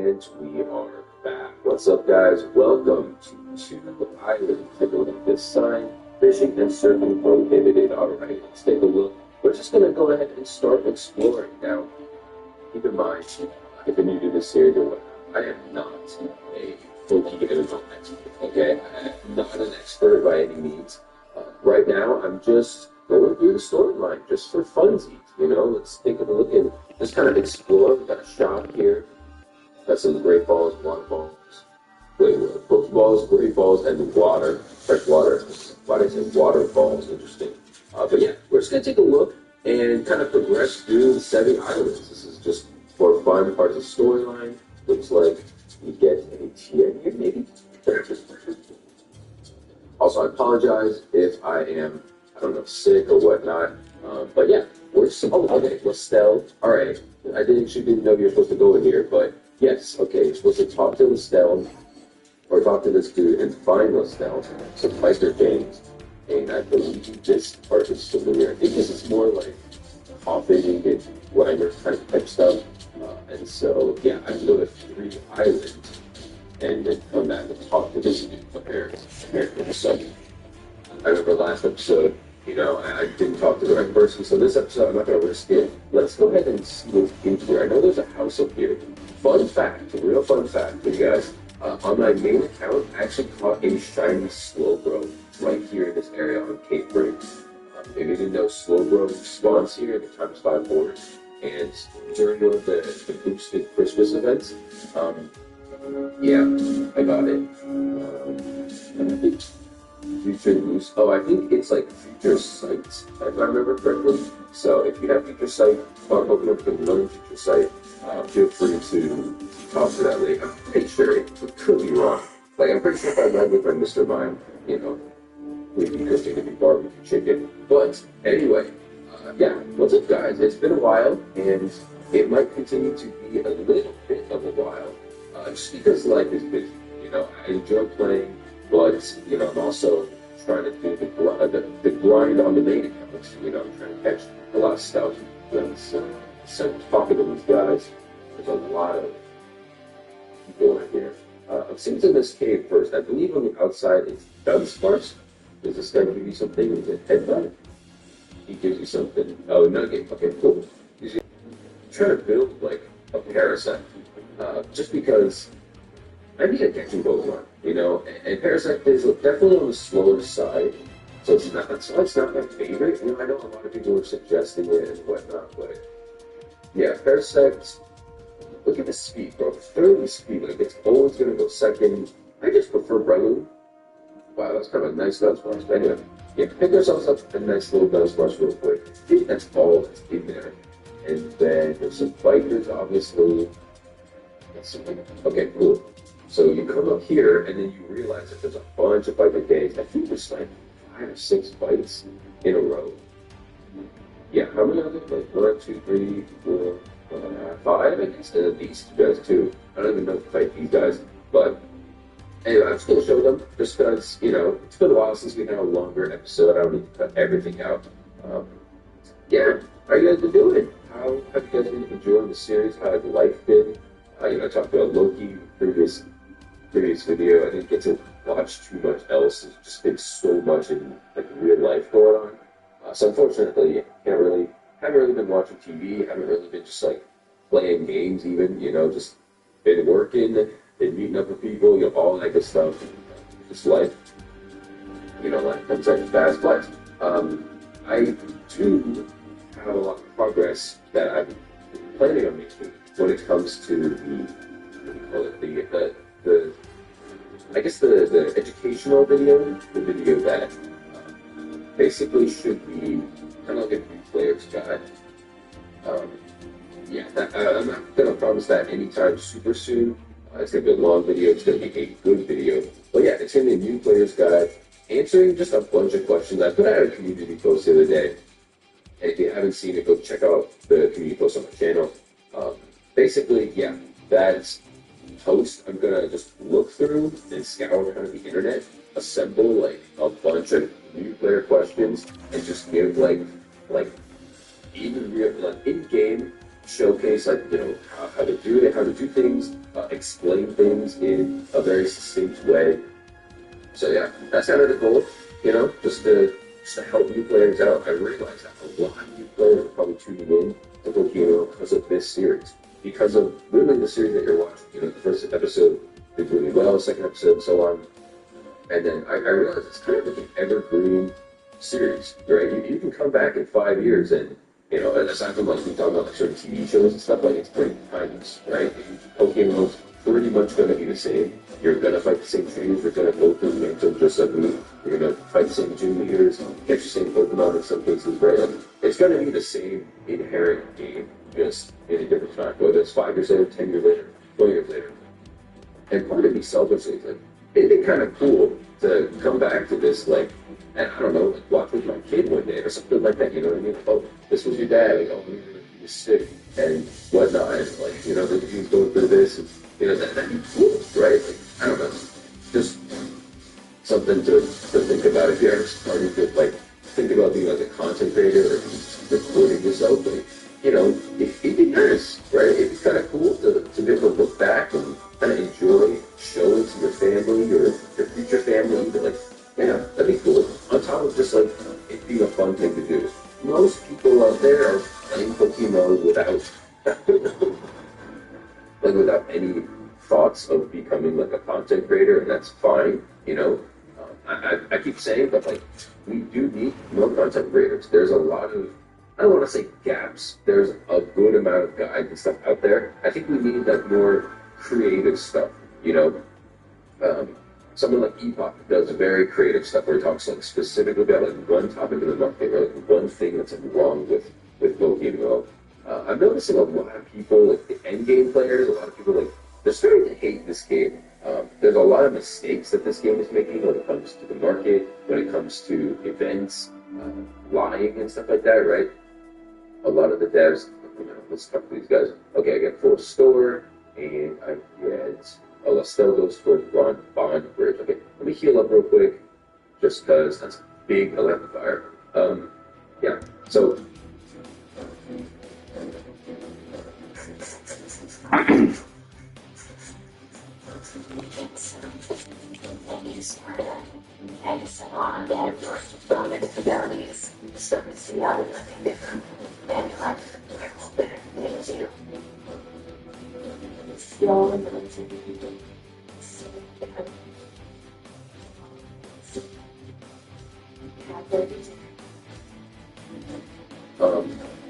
And we are back. What's up, guys? Welcome to Two Island. Take a look at this sign. Fishing and surfing prohibited. Alright, let's take a look. We're just going to go ahead and start exploring. Now, keep in mind, if you're new to this series or whatnot, I am not a folky NFL expert, okay? I'm not an expert by any means. Right now, I'm just going through the storyline, just for funsies, you know? Let's take a look and just kind of explore. We've got a shop here. Got some great balls, water balls. Wait, Pokeballs, great balls, and water. Fresh water. Why did I say water balls? Interesting. But yeah, we're just going to take a look and kind of progress through the 7 islands. This is just for fun, part of the storyline. Looks like we get a TN here, maybe? Also, I apologize if I am, I don't know, sick or whatnot. But yeah, we're just, oh, okay, Lestelle. All right, I didn't know you were supposed to go in here, but yes, okay, you're supposed to talk to Lestelle, or talk to this dude and find Lestelle, some Fighter games. And I believe this part is familiar. I think this is more like hopping and grinder type stuff. And so, yeah, I can go to 3 islands and then come back and talk to this dude apparently. So, I remember last episode, you know, I didn't talk to the right person, so this episode I'm not going to risk it. Let's go ahead and move into here. I know there's a house up here. Fun fact, a real fun fact for you guys. On my main account, I actually caught a shiny Slowbro right here in this area on Cape Breaks. If you didn't know, Slowbro spawns here in the ×5 board. And during one of the boosted Christmas events, yeah, I got it. Future boost. Oh, I think it's like Future Sight, if I remember correctly. So if you have Future Sight, or Pokemon can learn Future Sight, feel free to talk to that lady. I'm pretty sure it could be wrong. Like, I'm pretty sure if I ride with my Mr. Mime, you know, we'd be cooking to be barbecue chicken. But anyway, yeah, what's up, guys? It's been a while, and it might continue to be a little bit of a while, just because life is busy. You know, I enjoy playing, but you know, I'm also trying to do the grind on the main account. You know, I'm trying to catch a lot of stuff. So talking to these guys, there's a lot of people in here. I'm seeing in this cave first. I believe on the outside it's Dunsparce. Does this guy give you something with a headbutt? He gives you something. Oh, nugget. Okay, cool. I'm trying to build like a Parasect, just because I need a catching Pokemon, you know. And Parasect is definitely on the slower side, so it's not my favorite. You know, I know a lot of people are suggesting it and whatnot, but yeah, Parasect. Look at the speed, bro. 30 speed. Like, it's always gonna go second. I just prefer Breloom. Wow, that's kind of a nice Dunsparce. But anyway, yeah, pick ourselves up a nice little Dunsparce real quick. I think that's all that's in there. And then there's some fighters, obviously. Okay, cool. So you come up here, and then you realize that there's a bunch of fighter days. I think there's like 5 or 6 fights in a row. Yeah, how many are there? Like 1, 2, 3, 4, 5, 5 against these two guys too. I don't even know if to fight these guys, but anyway, I'm still showing them just because, it's been a while since we had a longer episode. I don't need to cut everything out. Yeah, how are you guys been doing? How have you guys been enjoying the series? How has life been? I talked about Loki previous video. I didn't get to watch too much else. There's just been so much in like real life going on. So unfortunately, haven't really been watching TV. Haven't really been just like playing games even. Just been working, been meeting up with people. All that good stuff. Just life. Life comes at you fast. But I too have a lot of progress that I'm planning on making when it comes to the I guess the educational video, the video that basically should be kind of like a new player's guide. I'm not gonna promise that anytime super soon. It's gonna be a long video. It's gonna be a good video. But yeah, it's gonna be a new player's guide, answering just a bunch of questions. I put out a community post the other day. And if you haven't seen it, go check out the community post on my channel. Basically, yeah, that's post. I'm gonna just look through and scour kind of the internet, assemble like a bunch of new player questions, and just give like even real in-game showcase how to do it, how to do things, explain things in a very succinct way. So yeah, that's kind of the goal. Just to help new players out. I realize that a lot of new players are probably tuning in to Pokemon because of this series. Because of really the series that you're watching. The first episode did really well, second episode, and so on. And then I realized it's kind of like an evergreen series, right? You can come back in 5 years and, aside from like we talk about like certain TV shows and stuff, like it's pretty timeless, right? Pokemon's pretty much going to be the same. You're going to fight the same trainers, you're going to go through the games just like me. You're going to fight the same gym leaders, catch the same Pokemon in some cases, right? Like, it's going to be the same inherent game, just in a different time, whether it's 5 years later, 10 years later, 20 years later. And part of me selfishly is like, it'd be kind of cool to come back to this, and I don't know, watch with my kid one day or something like that, you know what I mean? Oh, this was your dad, he was sick and whatnot, and he was going through this, and that'd be cool, right? I don't know, just something to think about if you're ever starting to think about being a content creator or just recording yourself. It'd be nice, right? It'd be kind of cool to be able to look back and kind of enjoy showing to your family or your future family. But yeah, that'd be cool. On top of just it being a fun thing to do. Most people out there are playing Pokemon without without any thoughts of becoming a content creator, and that's fine. I keep saying, but we do need more content creators. There's a lot of, I don't want to say gaps. There's a good amount of guides and stuff out there. I think we need more creative stuff. Someone like Epoch does very creative stuff where he talks specifically about one topic in the market or one thing that's wrong with Pokemon. I'm noticing a lot of people, the end game players, a lot of people they're starting to hate this game. There's a lot of mistakes that this game is making when it comes to the market, when it comes to events, lying and stuff like that, right? A lot of the devs, let's talk to these guys. Okay, I get full store, and I get, Estelle goes towards Bond Bridge. Okay, let me heal up real quick, just because that's a big electrifier. Yeah, so.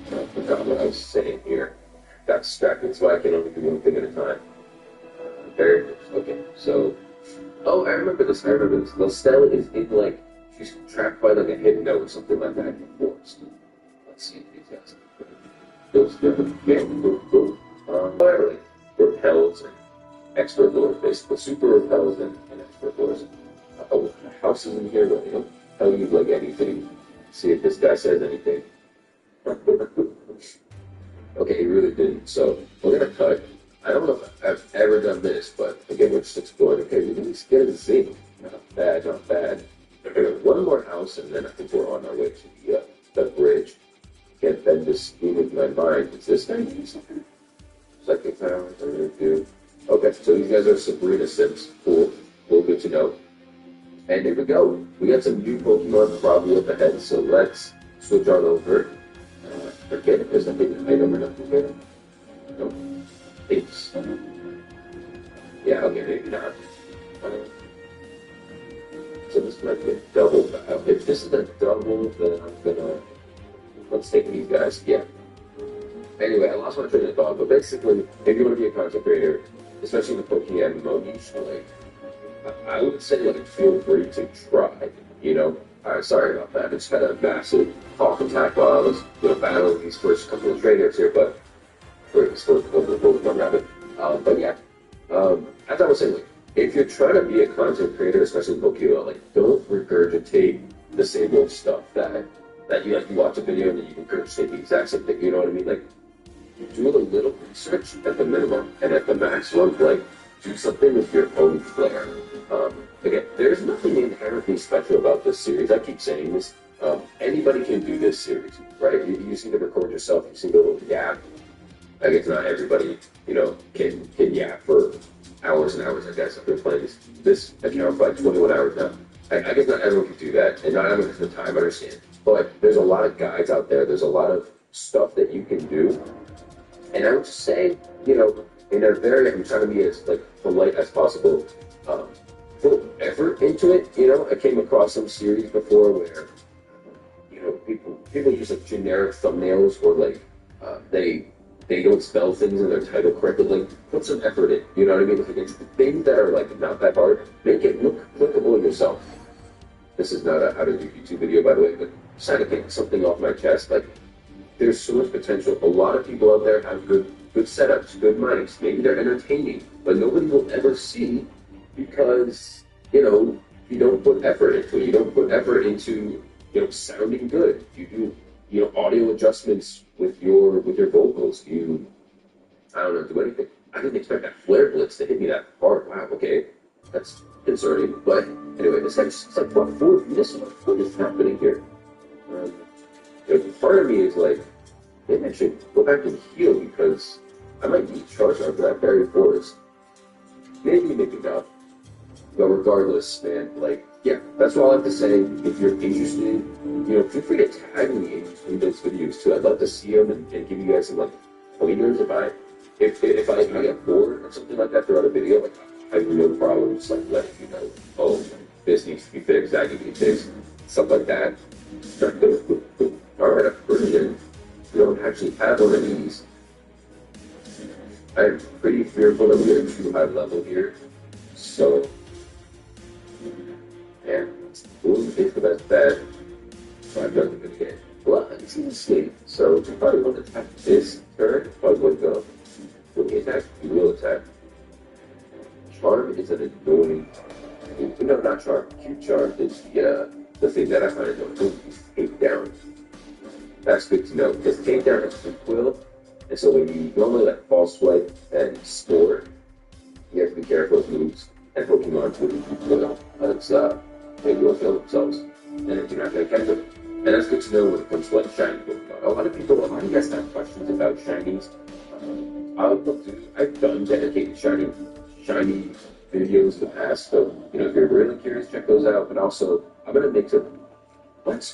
I forgot what I was saying here. Got distracted, so I can only do one thing at a time. Very good. Okay, so. Oh, I remember this. Lestelle is in, she's trapped by, a hypno or something like that in the forest. Let's see if these guys can repels and expert lures, basically. Super repels and expert lures. Houses in here, but he'll tell you, anything. See if this guy says anything. Okay, he really didn't. So we're gonna cut. I don't know if I've ever done this, but again, we're just exploring. Okay, we need to get a zinc. Not bad, not bad. One more house, and then I think we're on our way to the bridge. Can't bend this scheme with my mind. Is this guy doing something? Psychic powers, I'm gonna do. Okay, so these guys are Sabrina Sims. Cool. Cool, good to know. And here we go. We got some new Pokemon probably up ahead, so let's switch on over. Forget it, there's nothing item or nothing here. No. Thanks. Yeah, okay, maybe not. So this might be a double battle. If this is a double, then I'm gonna... Let's take these guys. Yeah. Anyway, I lost my train of thought, but basically, if you want to be a content creator, especially in the Pokemon mode, you should, like, I would say, like, feel free to try, you know? Sorry about that. It's kind of massive talk attack while I was, battling these first couple of trainers here, but for this first couple of Pokemon rabbit. But yeah, as I was saying, like, if you're trying to be a content creator, especially in Pokemon, like, don't regurgitate the same old stuff that you watch a video and then you regurgitate the exact same thing. You know what I mean? Like, do a little research at the minimum, and at the maximum, like, do something with your own flair. Again, there's nothing inherently special about this series. I keep saying this. Anybody can do this series, right? You just need to record yourself. You just need to yap. I guess not everybody, can yap for hours and hours. I guess I've been playing this account for like 21 hours now. I guess not everyone can do that, and not everyone has the time. I understand, but there's a lot of guides out there. There's a lot of stuff that you can do, and I would just say, I'm trying to be as like polite as possible. Put effort into it. I came across some series before where, people use like generic thumbnails, or like they don't spell things in their title correctly. Like, put some effort in. You know what I mean? Like, it's things that are like not that hard. Make it look clickable yourself. This is not a how to do YouTube video, by the way, but just trying to get something off my chest. Like, there's so much potential. A lot of people out there have good setups, good mics. Maybe they're entertaining, but nobody will ever see because, you don't put effort into it. You don't put effort into, sounding good. You do, audio adjustments with your vocals. I don't know, do anything. I didn't expect that flare blitz to hit me that hard. Wow, okay. That's concerning. But anyway, this guy's like, what is happening here? Part of me is like, maybe I should go back and heal because I might need charge after that berry forest. Maybe not. But regardless, man, like, yeah, that's all I have to say. If you're interested, feel free to tag me in those videos too. I'd love to see them and give you guys some like pointers if I get bored or something like that throughout a video. Like, I have no problem just like letting you know, oh, this needs to be fixed, that needs to be fixed, stuff like that. Alright, version. We don't actually have one of these. I'm pretty fearful that we are too high level here. So, yeah, who thinks the best bet? So I've done the good game. Well, I can see the sleep. So, you probably want to attack this turn. Probably wouldn't go. When he attacks, you will attack. Charm is an annoying. No, not Charm. Q-Charm is the thing that I find annoying. Take down. That's good to know, because takedown is quick will, and so when you normally like false swipe and score, you have to be careful of moves and Pokemon will they will kill themselves, and if you're not going to catch them. And that's good to know when it comes to like shiny Pokemon. A lot of you guys have questions about shinies. I've done dedicated shiny videos in the past, so if you're really curious, check those out. But also, I'm gonna make some. What?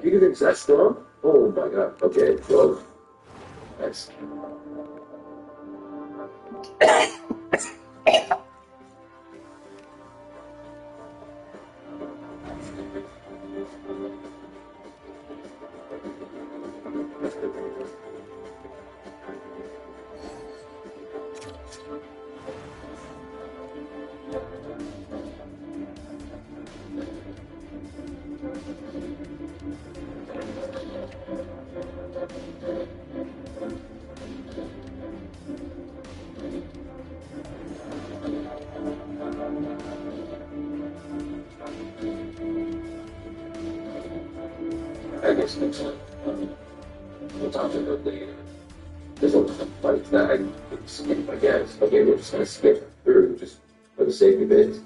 You think that strong? Oh my god. Okay, well, nice. I guess next time, we'll talk about later. There's fights that I could skip, I guess. Okay, we're just gonna skip through just for the sake of it,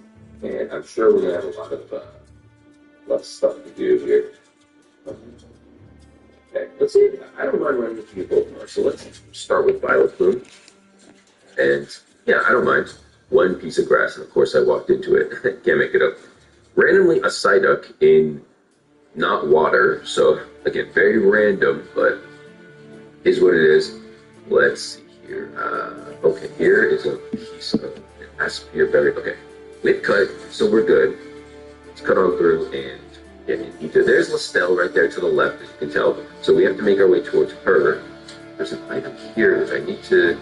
and I'm sure we're gonna have a lot of stuff to do here. Okay, let's see. I don't mind running into you both more, so let's start with Violet Bloom. And yeah, I don't mind. One piece of grass, and of course I walked into it. Can't make it up. Randomly, a Psyduck in not water, so again, very random, but is what it is. Let's see here. Okay, here is a piece of an Aspire Berry. Okay, we've cut, so we're good. Let's cut on through and get in ether. There's Lestelle right there to the left, as you can tell. So we have to make our way towards her. There's an item here that I need to.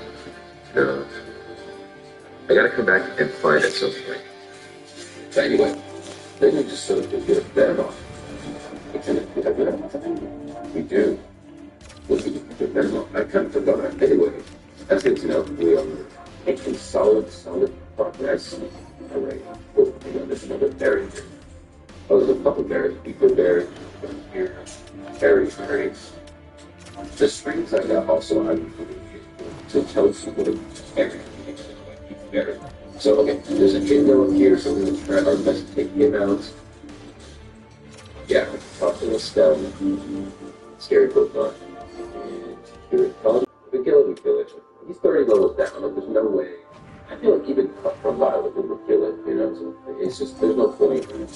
I gotta come back and find at some point. But anyway, then we just sort of get that off. We do. Look at the memo. I kind of forgot. Anyway, that's good to know. We are making solid progress. All right. Oh, hang on, there's another berry here. Oh, there's a couple berries. Eco berry here. Berries. The strings I got also I'm to tell people everything. Berry. So okay, there's a Jingle here, so we're gonna try our best to take him out. Yeah, talk to Lestelle. Scary Pokemon. And here it comes. If we kill it. He's 30 levels down. Like, there's no way. I feel like even cut from Violet would kill it, you know? So it's just, there's no point in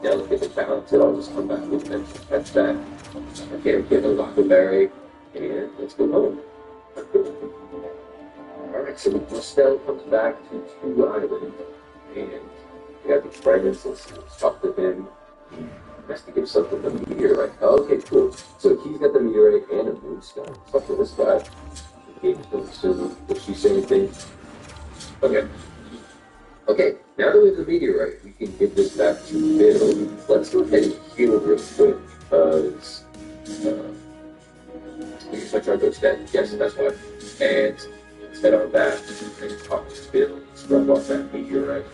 delicate and talented. I'll just come back with it. That's that. Okay, I'm getting a Lockberry, and let's go home. Alright, so Lestelle comes back to 2 Island, and we got the fragments. Let's talk to him. He has to give something the meteorite. Oh, okay, cool. So he's got the meteorite and a moonstone. Talk to this guy. So, did she say anything? Okay. Okay, now that we have the meteorite, we can give this back to Bill. Let's go ahead and heal real quick, because we can switch our goats dead. Yes, that's why. And let's head on back and talk to Bill. Let's rub off that meteorite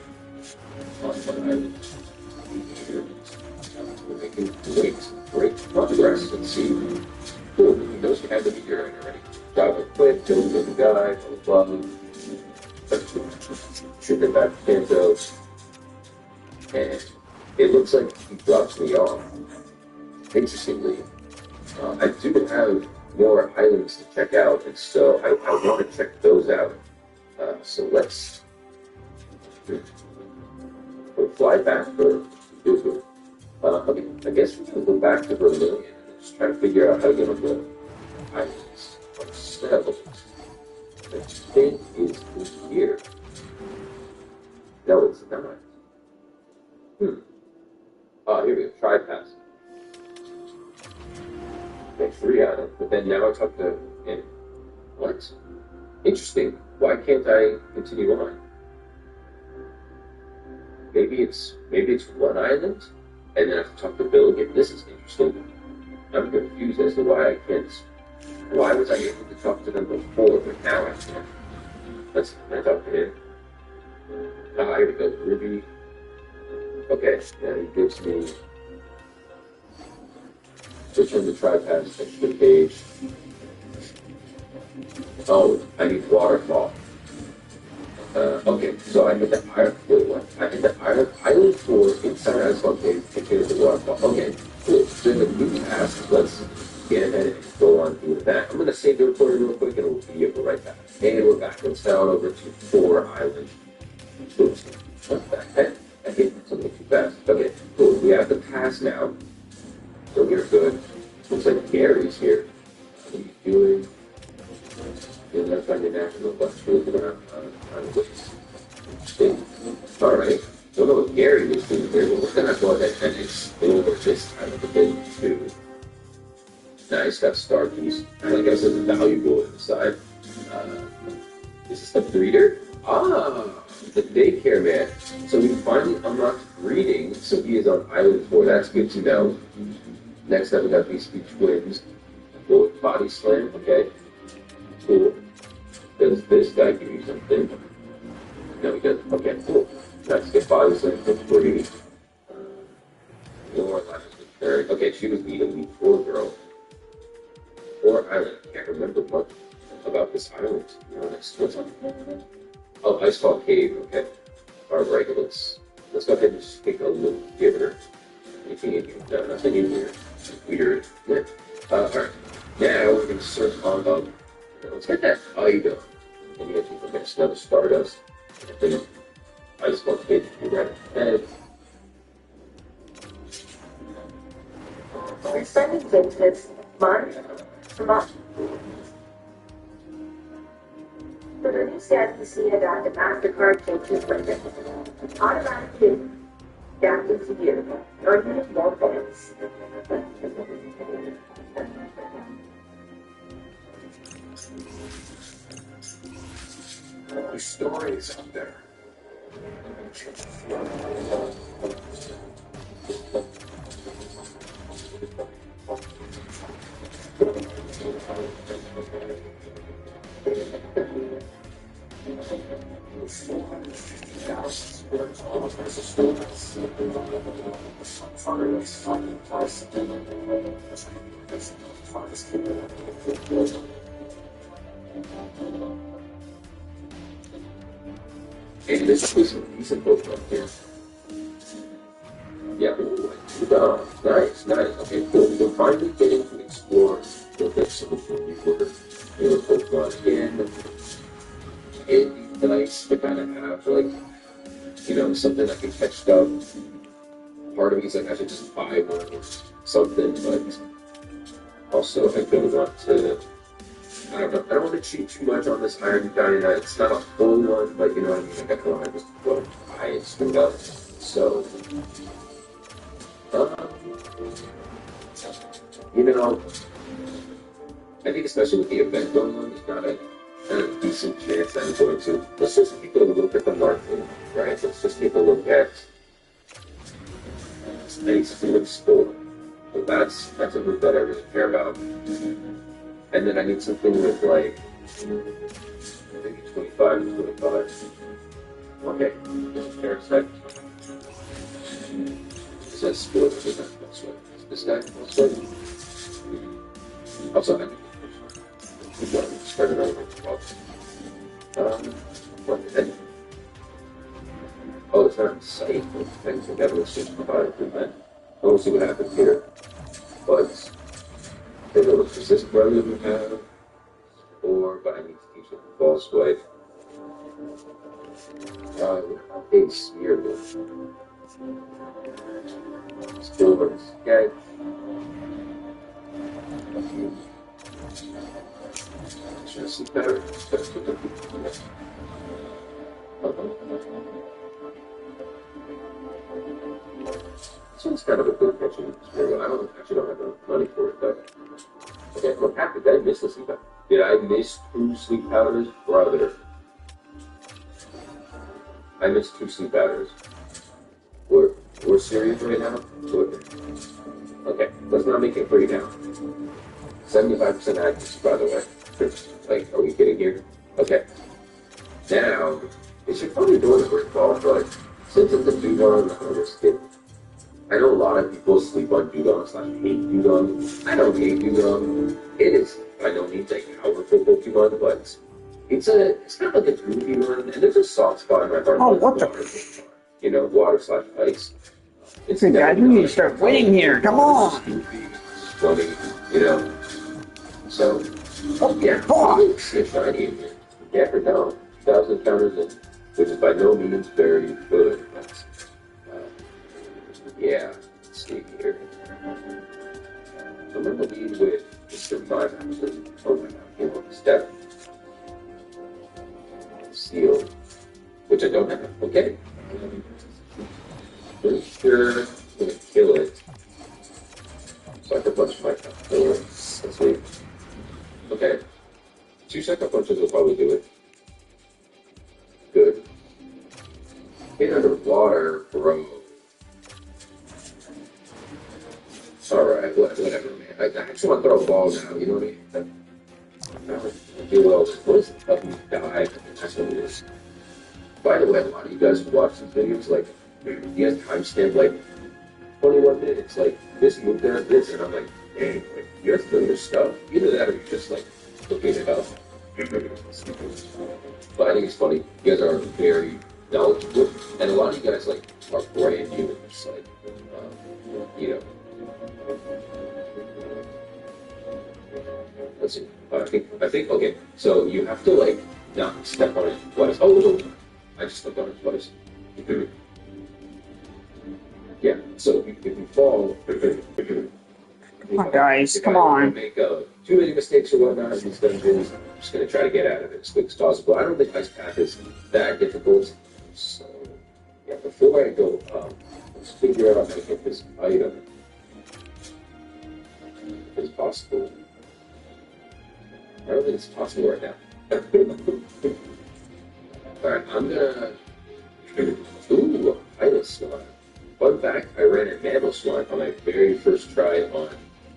on one island. We're making great progress. Let's see. Cool, he knows we have the meteorite already. Job it quick, kill the guy, blah blah blah. Shoot it back to Kanto. And it looks like he drops me off. Interestingly, I do have more islands to check out, and so I want to check those out. So let's fly back for Google. Okay, I guess we can go back to Vermilion and just try to figure out how to get on the islands themselves. The thing is in here. No, it's not. Oh, here we go. Try pass. Make 3 out of it. But then now I talk to him. What? Interesting. Why can't I continue on? Maybe it's 1 island, and then I have to talk to Bill again. This is interesting. I'm confused as to why I can't. Why was I able to talk to them before, but now I can't? Can I talk to him? Ah, here we go. Ruby. Okay, now he gives me. Switch on the TriPass extra page. Oh, I need waterfall. Okay, so I hit the iron. Wait, what? I hit the iron island for inside asphalt cave to get the waterfall. Okay, cool. So in the blue pass, let's get ahead and go on through that. I'm gonna save the recording real quick and we'll be right back. And we're back. Let's head on over to 4 Island. Oops. What the heck? I hit something too fast. Okay, cool. We have the pass now. So we're good. Looks like Gary's here. What are you doing? You're not trying to national bus food around ways. Interesting. Alright. Don't know what Gary was doing here, but we're gonna go ahead and explore this kind of a bit too. Nice, got star piece. I guess it's valuable inside. Is this the breeder? Ah, the daycare man. So we finally unlocked breeding, so he is on Island 4. That's good to know. Next up, we got these 2 twins. Cool. Body slam. Okay. Cool. Does this guy give you something? No, he doesn't. Okay, cool. Let's get body slam for free. More life with Carrie. Okay, she was the Elite 4 girl. 4 Island. Can't remember much about this island. You know, what's on? Oh, Icefall Cave. Okay. All right, let's go ahead and just take a look here. Anything in here? No, nothing in here. Weird. Yeah. All right. Now we're gonna search on up. Let's get that item. And you can get another Stardust. I think Icefall Cave to do that ahead. Sending vintage month. For the new scan, you see that the MasterCard changes window. Automatically adapting to you. Or using more points. There's stories out there. Hey, this is a decent book right here. Yeah, nice. Okay, cool. We're finally getting to explore the some of the newer Pokemon again. It'd be nice to kind of have, like, something that can catch up. Part of me is like, I should just buy one or something, but also I don't want to. I don't want to cheat too much on this Iron Diana. It's not a full one, but you know what I mean? Like, I don't want to just go and buy it straight up. So, I think especially with the event going on, there's not a decent chance that I'm going to. Let's just take a look at the market, right? Let's just take a look at Space Food Store. So that's a move that I really care about. And then I need something with like maybe 25 to 25. Okay, fair set. Is that sport? Is that sweat? This guy sweat? Also, I need to spread it over. What then? Oh, it's not safe. Things like that was just provided for that. We'll see what happens here. But they don't look this brother we have, but I need to teach them false wife. Big spear. Still sketch. Should see better. This one's kind of a good catching experience. I actually don't have enough money for it, but okay, what happened? Did I miss the sleep powder? Did I miss 2 sleep powders? Brother. I missed 2 sleep powders. We're serious right now? Okay, let's not make it free now. 75% accuracy, by the way. Like, are we kidding here? Okay. Now, it should probably do a quick ball, but since it's a Dugong, I'm just kidding. I know a lot of people sleep on Dugong/hate Dugong. I don't hate Dugong. It is by no means a powerful Pokemon, but it's kind of like a goofy one, and there's a soft spot in my heart. Oh, what the? Water/ice. It's guys, we need to start winning here. Come on. Goofy, funny, So, yeah, it's shiny in here. You never know. 2,000 counters in, which is by no means very good. But, yeah, let's see here. I'm going to lead with Mr. Mime, actually. Oh my god, step. Seal, which I don't have. Okay. Pretty sure I'm going to kill it. Sucker Punch might not kill it. Let's see. Okay. 2 Sucker Punches will probably do it. Good. Get underwater, bro. Alright, whatever, man. I actually want to throw a ball now, you know what I mean? What is up and dive? That's what it is. By the way, a lot of you guys who watch these videos, like, you guys timestamp, like, 21 minutes, like, this move does this, and I'm like, dang, like, you guys know your stuff. Either that or you're just, like, looking it up. But I think it's funny. You guys are very knowledgeable, and a lot of you guys like are brand new. It's like, you know. Let's see. I think. Okay. So you have to like not step on it twice. Oh no! I just stepped on it twice. Yeah. So if you fall. Come on, guys, come on. Make too many mistakes or whatnot in these dungeons. I'm just going to try to get out of it as quick as possible. I don't think Ice Path is that difficult. So, yeah, before I go, let's figure out how to get this item. If it's possible. I don't think it's possible right now. Alright, I'm going to... Ooh, item slot. Fun fact, I ran a nano slot on my very first try on,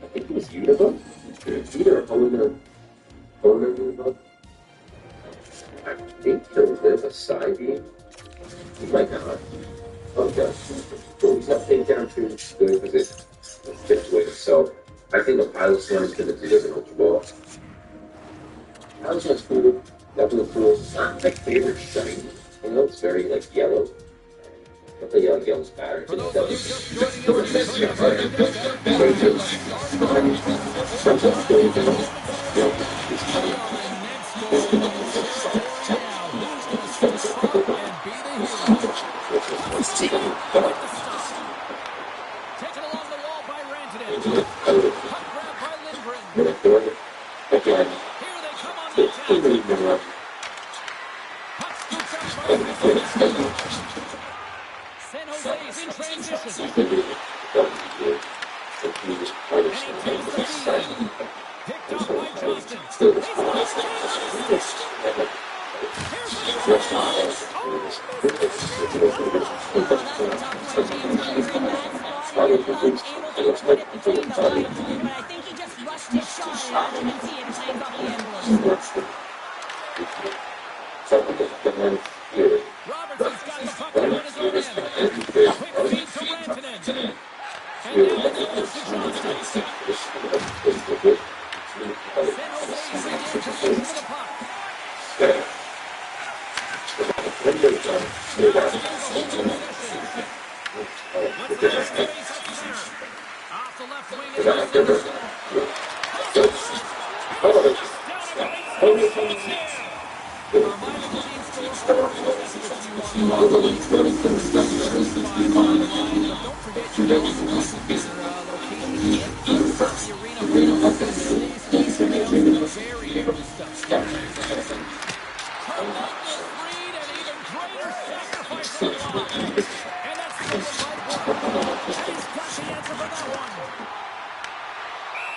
I think it was Unibug? Either Owner Unibug? I think there's a side beam. He might not. Okay. Well, he's not taken down too good because it fits with it. So I think the pilot slot is going to deliver an Ultra Ball. Pilot slot's cool. Definitely cool. It's not my favorite shiny. You know, it's very like yellow. The yellow's better. For those of you just joining us, this taken along the wall by Rantanen. Puck grab by Lindgren. Here they come on the attack. Puck scoops up by Lindgren. San Jose is in transition. And he takes the feed. Picked up by Johnston. But I think he just rushed his shot around and see it hangs off the envelope. Robertson's got the puck on his own end. Quick feed to Rantanen. And now it's over to Johnston. San Jose is in possession of the puck. Let's get a space up center. Off the left wing is Lindgren.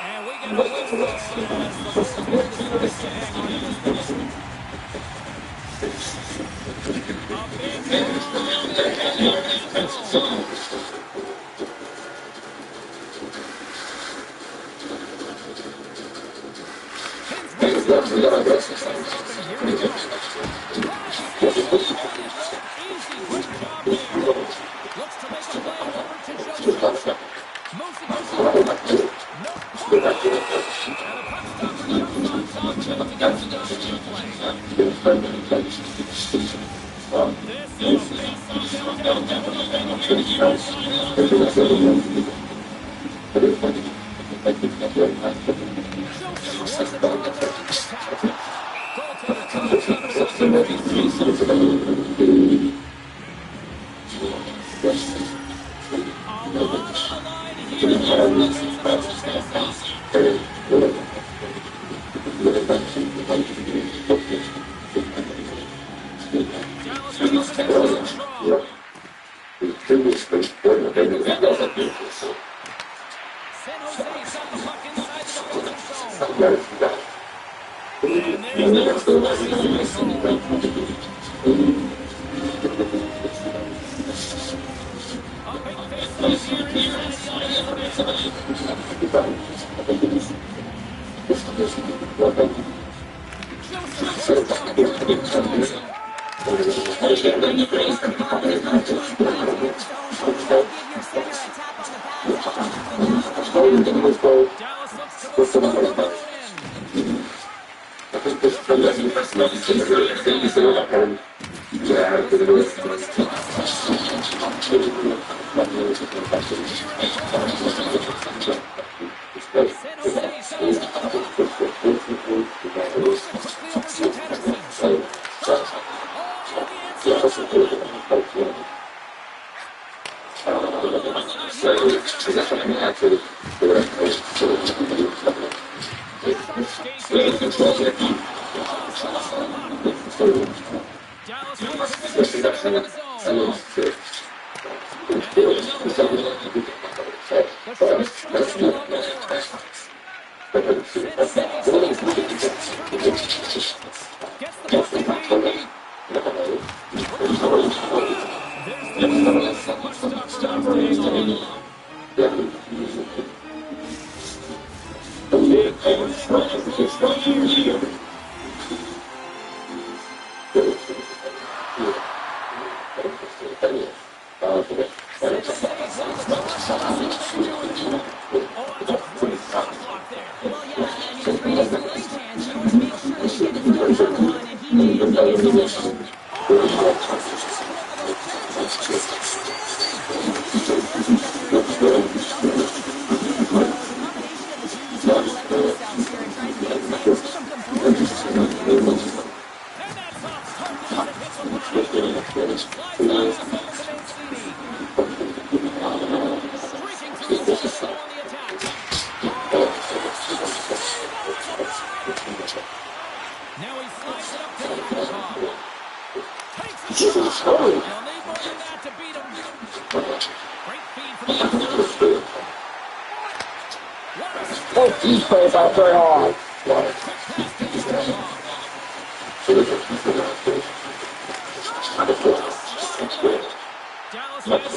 And we get a whistle as the Bulls decides to hang on to this position. A big looks to make a play over to Joseph. Moves it to Joseph. No puck. And a puck stop for John Thompson to get the double play. This is a face-off downtown. Joseph wants it over there in the attack. Goaltender San Jose's got the puck inside the defensive zone. And there's the a big face-off here inside the offensive zone. Dallas looks to the side of the end. San Jose settles for the puck. Moves it quickly over to Pettersson. Oh, and the answer is no. Outside here comes Pettersson. Skates against the goal. Lost the puck. Dallas wants possession in the zone. And now another one. The shot scoops it along the boards. Sin City stays high and strong from deep. Gets the puck in deep. There's the whistle. The puck stopper wants to hang on. Big push ball goes in the air. Sin stays on the cross. Oh, it's a great shot block there. Well, yeah, I mean, it's Brady's scoring chance. You want to make sure you get in front of someone, and he did. He gets the whistle. And that's off target as it hits a body. Flies past over to Mancini. Streaking through the wall on the attack. Now he slides it up to Kulikov. Takes a shot. They'll need more than that to beat him. Great feed from the outside. What a strike. Oh, he plays out very hard. Quick pass to Kulikov. Dallas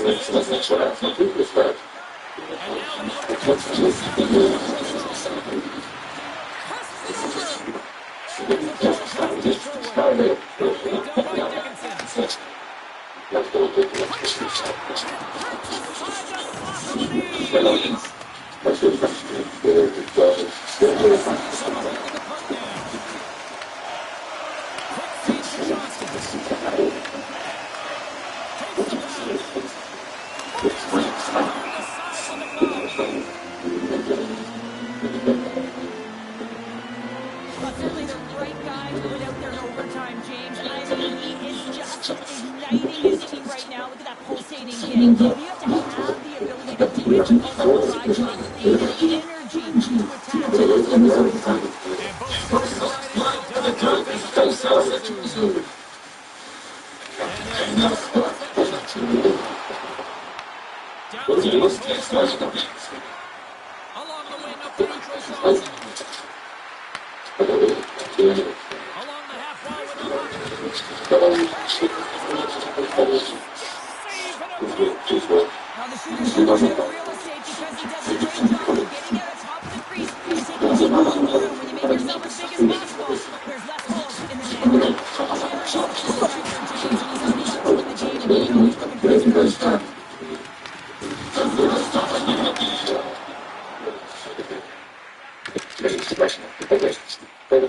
has this. And now they look to press it over. It's a double pass to Sherwood. Beat down by Dickinson. But certainly the right guy to put out there in overtime, James. I mean, he is just igniting his team right now. Look at that pulsating kick. You have to have the ability to do it on the side shot. The energy to attack. Along the wing up the neutral zone. Along the half wall with the puck. Save and a block. Now the shooter should have the real estate because he does a great job of getting out on top of the crease and taking too much room. When you make yourself as big as possible, there's less holes in the net. Sherry is the striker, James, and he's on the uptick in the game, and you know he's looking for his first start. But he's got the puck on the stick now, and you know he's looking for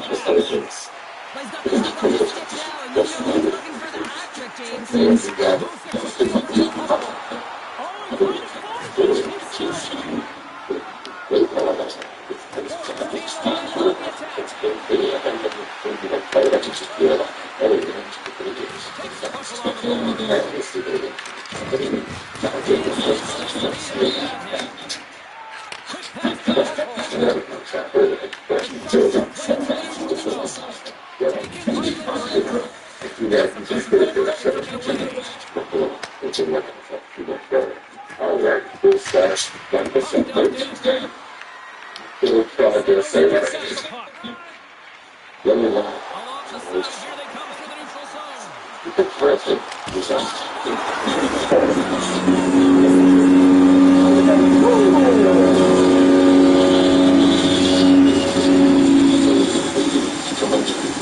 the hat-trick, James.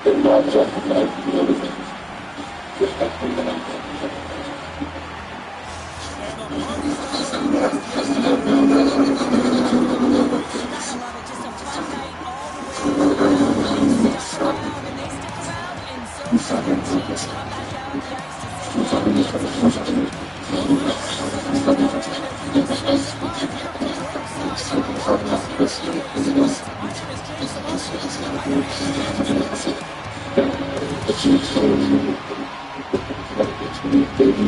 And the party's not over just yet. Gotta love it. Just a fun night all the way around. You've stuck around and they stick around, and so should your team come back out on the ice to say thank you to each other. Well, Mike, thanks so much for joining us live here from courtside in the TradeDeadline studios. My name is James Salone. I appreciate you tuning in.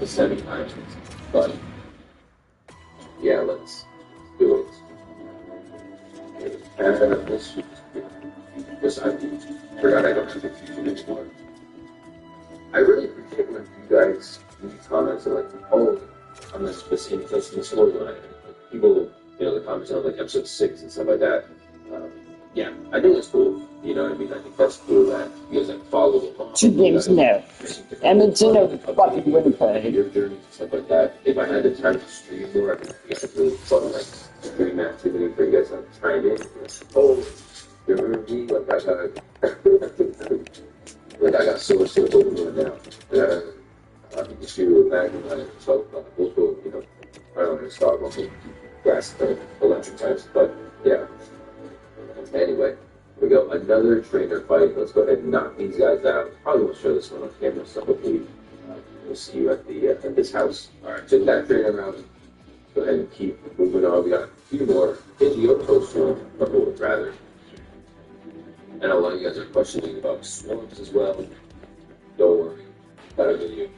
The semi-finals, but yeah, let's do it. This I forgot I don't have a future anymore. I really appreciate when you guys leave comments and like, oh, I'm not the same place in the storyline. Like, people, the comments on like episode 6 and stuff like that. Yeah, I think it's cool. You know what I mean? I think that's cool that you guys like follow along. 2 games now. Edmonton or fucking Winnipeg. Your journeys and stuff like that. If I had the time to stream more, I think it's really fun, like stream activity for you guys to chime in. Oh, you remember me? Like I got so much stuff going on now. I can just do it back and so multiple, I don't want to start multiple grass electric types, but yeah. Anyway, we go another trainer fight. Let's go ahead and knock these guys out. Probably won't show this one on camera, so hopefully we'll see you at this house. All right, took that trainer round. Go ahead and keep moving on. We got a few more NGO posts or rather. And a lot of you guys are questioning about swarms as well. Don't worry, got a video.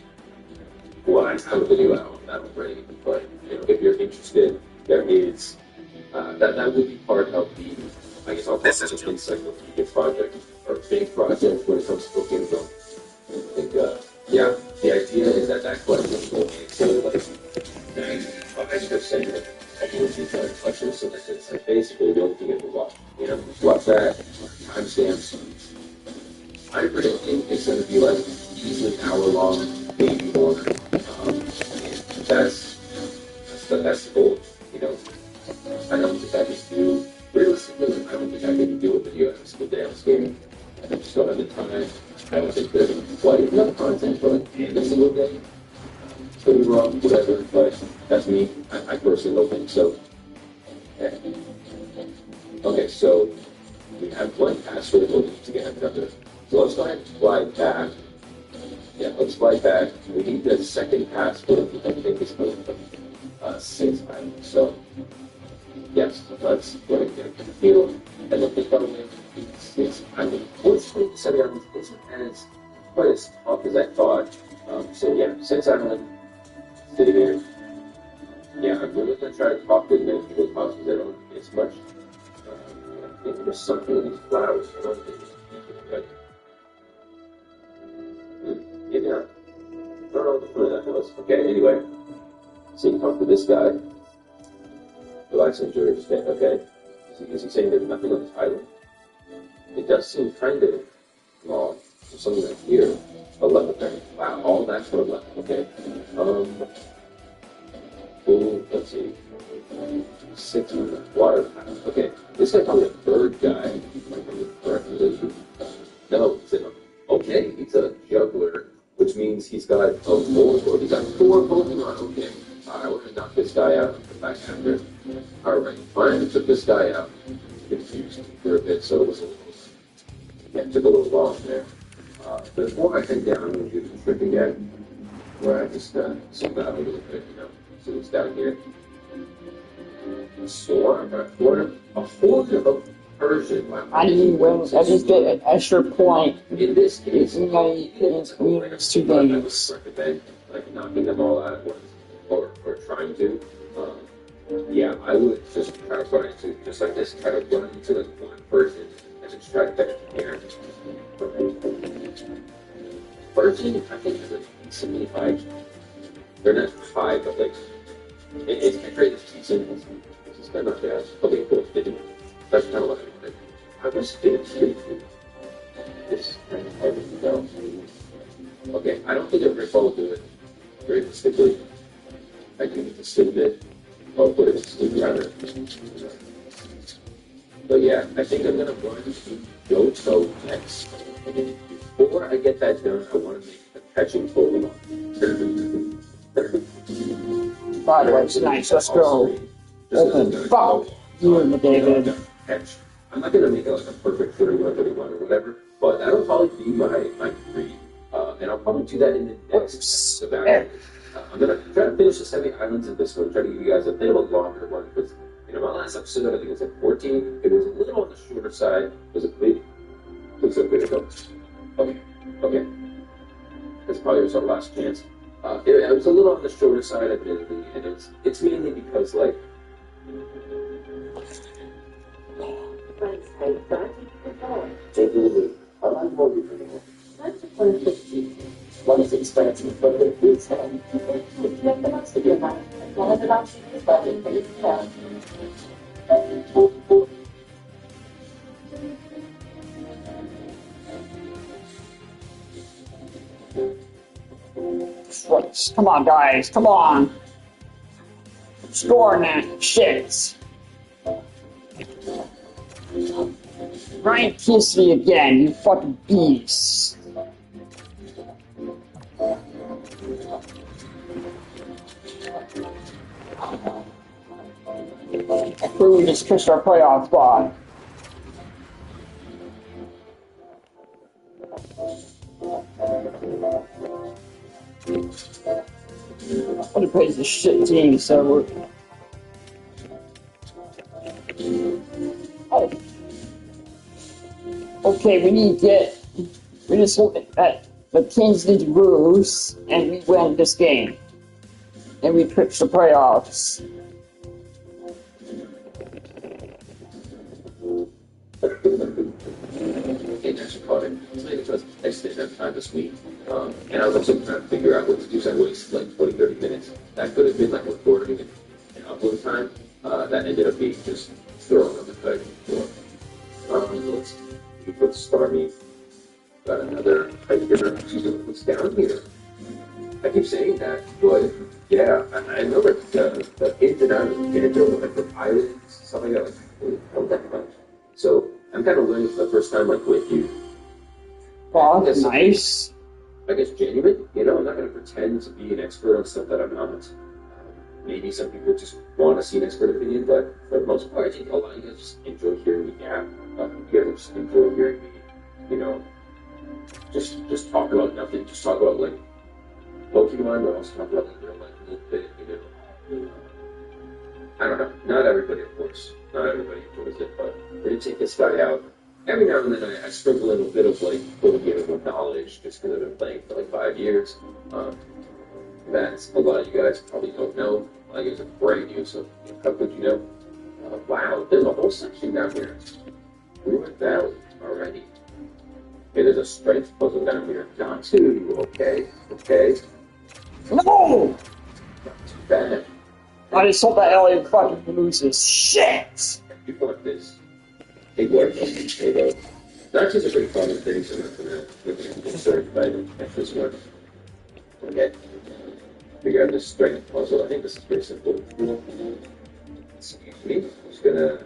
Well, I have a video out on that already, but if you're interested, there is that would be part of the. I guess I'll call it an encyclopedia project or big project when it comes to booking them. I think, yeah, the idea is that question will answer like 95% of all of these questions. So that it's like basically the only thing you have to watch. Just watch that, timestamps. I really think it's going to be like easily an hour long, maybe more. That's the goal. I don't think I just do. Realistically, I don't think I can do a video every single day on this game. I just don't have the time. I don't think there's quite enough content for like every single day. Could be wrong, whatever, but that's me. I personally don't think so. Yeah. Okay, so we have one password we'll need to get another. So let's go ahead and slide back. Yeah, let's slide back. We need the second password, which I think is called 6 items. So yes, let's go ahead and get a feel. And look at the 6 items. Fortunately, 7 items isn't as quite as tough as I thought. So yeah, 6 items. Sitting here. Yeah, I'm really going to try to talk to as many people as possible. I don't think it's much. I think there's something in these flowers. I don't think it's good. Yeah. I don't know what the point of that was. Okay, anyway. So you talk to this guy. Relax and enjoy your stay. Okay. Is he saying there's nothing on this island? It does seem kind of long. There's something like here. 11 there. Wow, all that's for 11. Okay. Ooh, let's see. 6 water. Okay. This guy's probably a bird guy. No, okay, he's a juggler, which means he's got a Pokemon. He's got 4 Pokemon. Okay. I want to knock this guy out and come back after. Alright, finally took this guy out. Confused for a bit, so it was a little. Yeah, it took a little long there. Before I head down, I'm going to do the trick again, where I just zoom out a little bit, so it's down here. Swarm, a horde of Persian. Wow. I didn't win. I just get an extra point. In this case, In my it's 2 I would games. recommend like knocking them all out at once, or trying to. Yeah, I would just try to run into just like this, try to run into like one person and just try to catch the air. Person, I think is like decently high. They're not high, but like it's kind of great. It's decent. It's kind of bad. Okay, cool. That's kind of what I wanted. I was thinking this kind of hard to go. Okay, I don't think a Rick will do it realistically. I do need to sleep it. I'll put it to sleep rather. But yeah, I think I'm gonna run Yoto next. Before I get that done, I want to make a catching total. By the way, it's nice. Let's go. Open. Fuck you, McDavid. Catch. I'm not gonna make it like a perfect 31, 31 or whatever, but that'll probably be my three. And I'll probably do that in the next event. I'm gonna try to finish the 70 islands in this one, try to give you guys a bit of a longer one, because my last episode I think it was like 14. It was a little on the shorter side. Was it big? Looks like it goes. Okay. This probably was our last chance. It was a little on the shorter side, admittedly, and it's mainly because like. Take a look. I like what you're doing. What is experiencing for the foods and you have the most of your life. One of the last things about it is Come on, guys. Come on. Score that shit. Ryan Kissy again, you fucking beast. We just kissed our playoff spot. What plays this shit team, so we're. Oh. Okay, we just look at the Kings need to lose, and we win this game. And we pitch the playoffs. Okay, thanks for calling. It's mainly because I just didn't have time this week. And I was also trying to figure out what to do, so I wasted like 20, 30 minutes. That could have been like recording and upload time. That ended up being just throwing on the cutting floor. Let's put Starmie. Got another hiker. What's down here? I keep saying that, but yeah, I know that the ins and outs of Canada, like the pilots, stuff like that, like, I really know that much. So I'm kind of learning for the first time, like with you. Wow, that's nice. I guess genuine. I'm not going to pretend to be an expert on stuff that I'm not. Maybe some people just want to see an expert opinion, but for the most part, I think a lot of you guys just enjoy hearing me gap. You guys just enjoy hearing me, just talk about nothing. Just talk about like Pokemon, but also talk about like real life a little bit. I don't know. Not everybody, of course. Not everybody enjoys it, but we're gonna take this guy out. Every now and then I sprinkle in a bit of like Pokemon knowledge just because I've been playing for like 5 years. That a lot of you guys probably don't know. A lot of you guys are brand new, so how could you know? Wow, there's a whole section down here. Ruined Valley already. Okay, there's a strength puzzle down here. Not too. Okay. No! Not too bad. I just hope that Elliot fucking loses. Shit! You want this? Hey, boy, hey, bro. That's just a pretty common thing, so I'm not gonna get concerned by this one. Okay. Figure out this strength puzzle. I think this is pretty simple. Excuse me. I'm just gonna